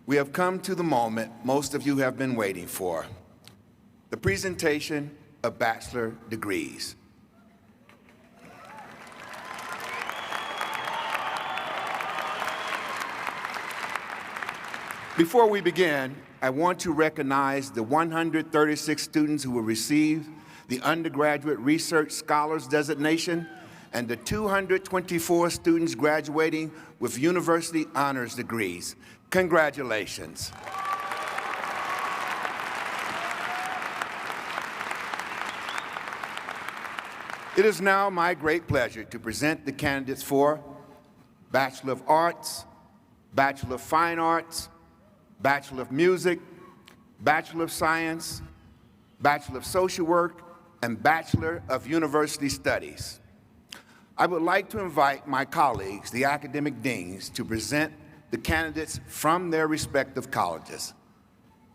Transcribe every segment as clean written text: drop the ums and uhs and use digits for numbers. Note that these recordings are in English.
We have come to the moment most of you have been waiting for, the presentation of bachelor degrees. Before we begin, I want to recognize the 136 students who will receive the Undergraduate Research Scholars designation and the 224 students graduating with university honors degrees. Congratulations. It is now my great pleasure to present the candidates for Bachelor of Arts, Bachelor of Fine Arts, Bachelor of Music, Bachelor of Science, Bachelor of Social Work, and Bachelor of University Studies. I would like to invite my colleagues, the academic deans, to present the candidates from their respective colleges.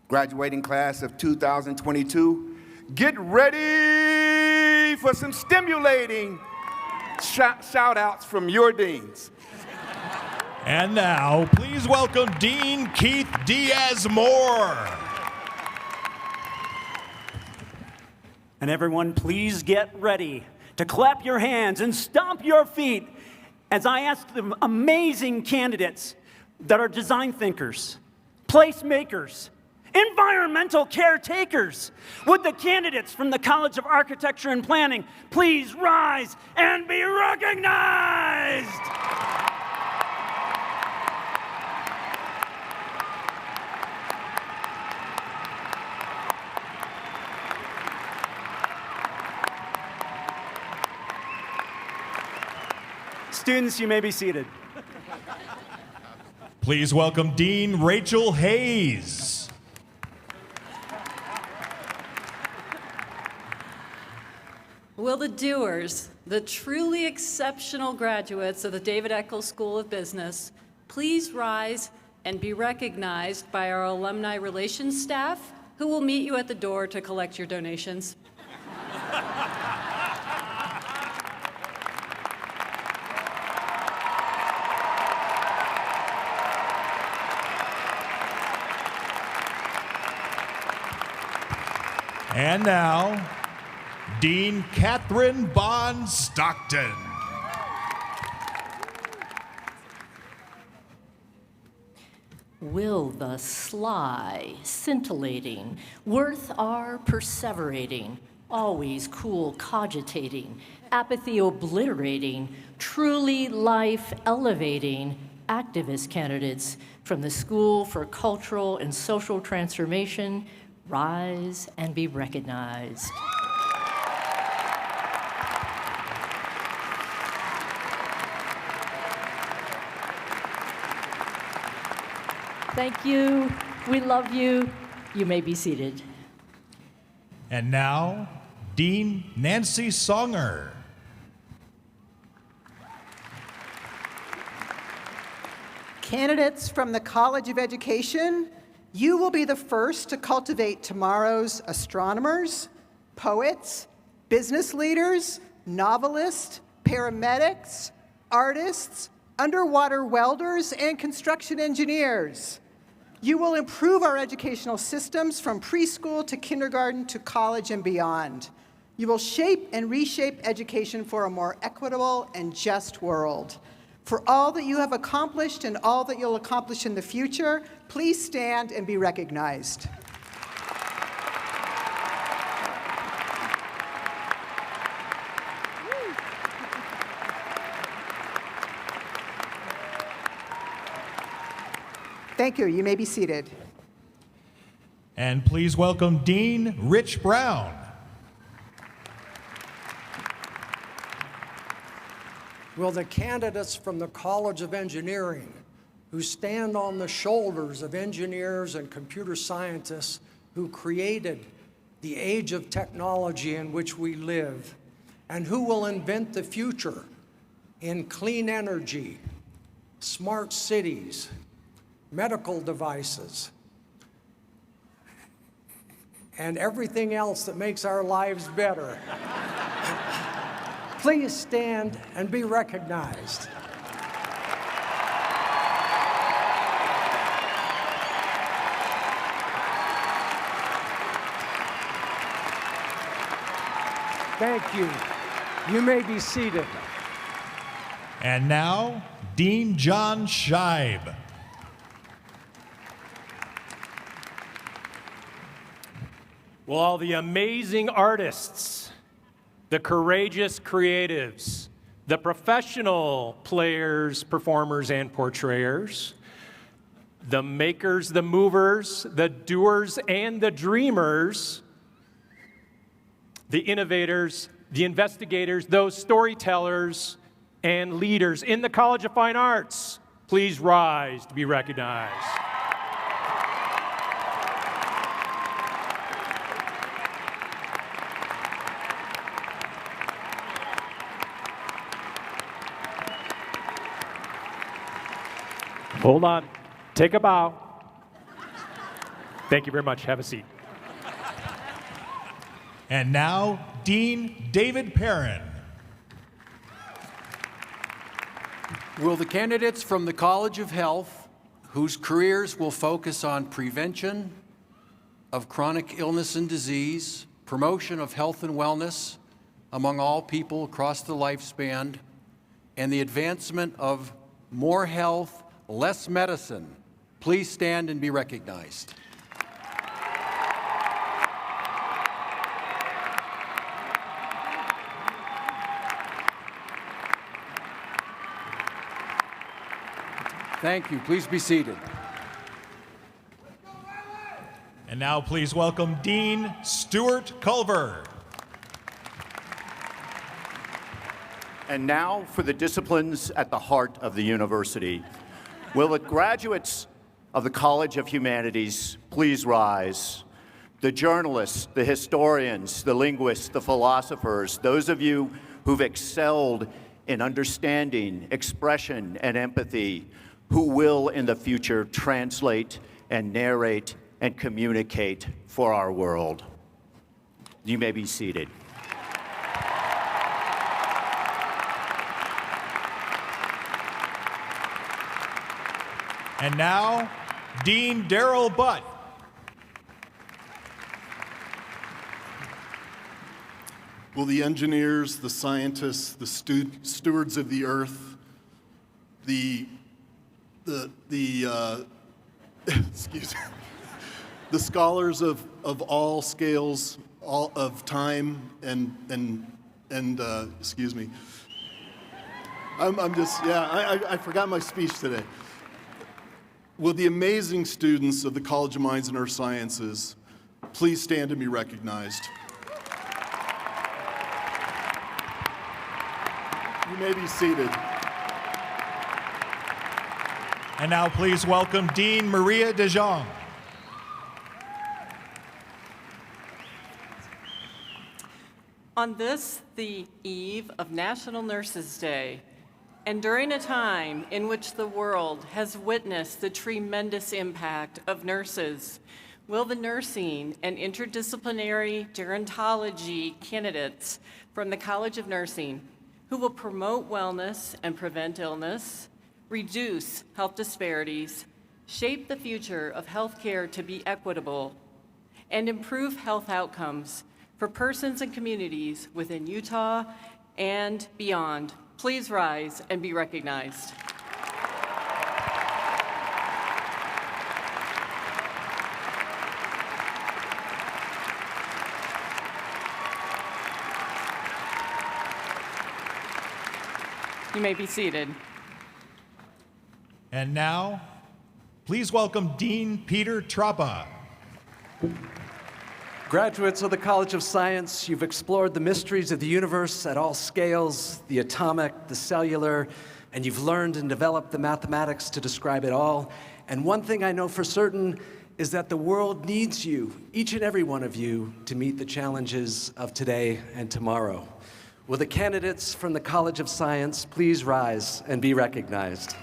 Graduating class of 2022, get ready for some stimulating shout-outs from your deans. And now, please welcome Dean Keith Diaz Moore. And everyone, please get ready to clap your hands and stomp your feet as I ask the amazing candidates that are design thinkers, placemakers, environmental caretakers. Would the candidates from the College of Architecture and Planning please rise and be recognized? Students, you may be seated. Please welcome Dean Rachel Hayes. Will the doers, the truly exceptional graduates of the David Eccles School of Business, please rise and be recognized by our alumni relations staff, who will meet you at the door to collect your donations. And now, Dean Catherine Bond Stockton. Will the sly, scintillating, worth our perseverating, always cool cogitating, apathy obliterating, truly life elevating activist candidates from the School for Cultural and Social Transformation rise and be recognized? Thank you. We love you. You may be seated. And now, Dean Nancy Songer. Candidates from the College of Education, you will be the first to cultivate tomorrow's astronomers, poets, business leaders, novelists, paramedics, artists, underwater welders, and construction engineers. You will improve our educational systems from preschool to kindergarten to college and beyond. You will shape and reshape education for a more equitable and just world. For all that you have accomplished and all that you'll accomplish in the future, please stand and be recognized. Thank you. You may be seated. And please welcome Dean Rich Brown. Will the candidates from the College of Engineering, who stand on the shoulders of engineers and computer scientists who created the age of technology in which we live, and who will invent the future in clean energy, smart cities, medical devices, and everything else that makes our lives better. Please stand and be recognized. Thank you. You may be seated. And now, Dean John Scheib. Will all the amazing artists, the courageous creatives, the professional players, performers, and portrayers, the makers, the movers, the doers, and the dreamers, the innovators, the investigators, those storytellers, and leaders in the College of Fine Arts, please rise to be recognized. Hold on. Take a bow. Thank you very much. Have a seat. And now, Dean David Perrin. Will the candidates from the College of Health, whose careers will focus on prevention of chronic illness and disease, promotion of health and wellness among all people across the lifespan, and the advancement of more health, less medicine, please stand and be recognized. Thank you. Please be seated. And now please welcome Dean Stewart Culver. And now for the disciplines at the heart of the university. Will the graduates of the College of Humanities please rise? The journalists, the historians, the linguists, the philosophers, those of you who've excelled in understanding, expression, and empathy, who will in the future translate and narrate and communicate for our world. You may be seated. And now, Dean Darrell Butt. Will the engineers, the scientists, the stewards of the earth, the excuse me, the scholars of all scales, all of time, and excuse me, I'm just, yeah, I forgot my speech today. Will the amazing students of the College of Mines and Earth Sciences please stand and be recognized? You may be seated. And now please welcome Dean Maria Dejong. On this, the eve of National Nurses Day, and during a time in which the world has witnessed the tremendous impact of nurses, will the nursing and interdisciplinary gerontology candidates from the College of Nursing, who will promote wellness and prevent illness, reduce health disparities, shape the future of healthcare to be equitable, and improve health outcomes for persons and communities within Utah and beyond, please rise and be recognized. You may be seated. And now, please welcome Dean Peter Trappa. Graduates of the College of Science, you've explored the mysteries of the universe at all scales, the atomic, the cellular, and you've learned and developed the mathematics to describe it all. And one thing I know for certain is that the world needs you, each and every one of you, to meet the challenges of today and tomorrow. Will the candidates from the College of Science please rise and be recognized?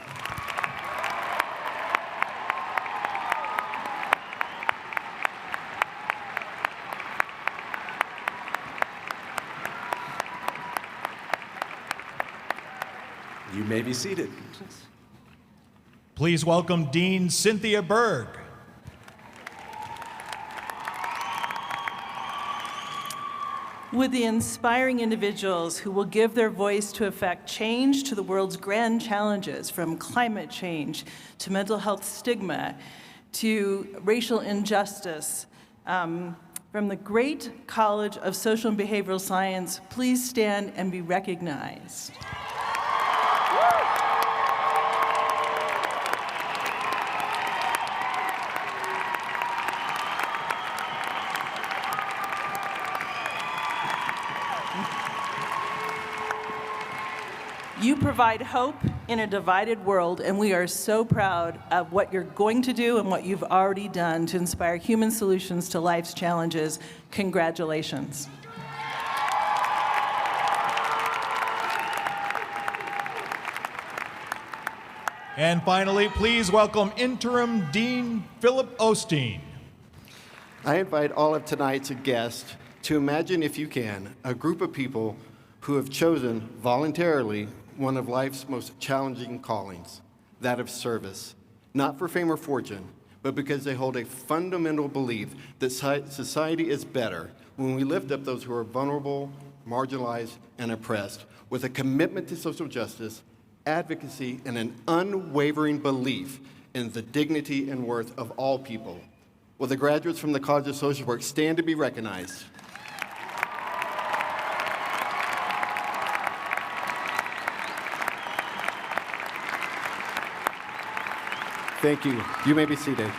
You may be seated. Please welcome Dean Cynthia Berg. With the inspiring individuals who will give their voice to effect change to the world's grand challenges, from climate change to mental health stigma to racial injustice. From the great College of Social and Behavioral Science, please stand and be recognized. You provide hope in a divided world, and we are so proud of what you're going to do and what you've already done to inspire human solutions to life's challenges. Congratulations. And finally, please welcome Interim Dean Philip Osteen. I invite all of tonight's guests to imagine, if you can, a group of people who have chosen voluntarily one of life's most challenging callings, that of service, not for fame or fortune, but because they hold a fundamental belief that society is better when we lift up those who are vulnerable, marginalized, and oppressed, with a commitment to social justice, advocacy, and an unwavering belief in the dignity and worth of all people. Will the graduates from the College of Social Work stand to be recognized? Thank you. You may be seated.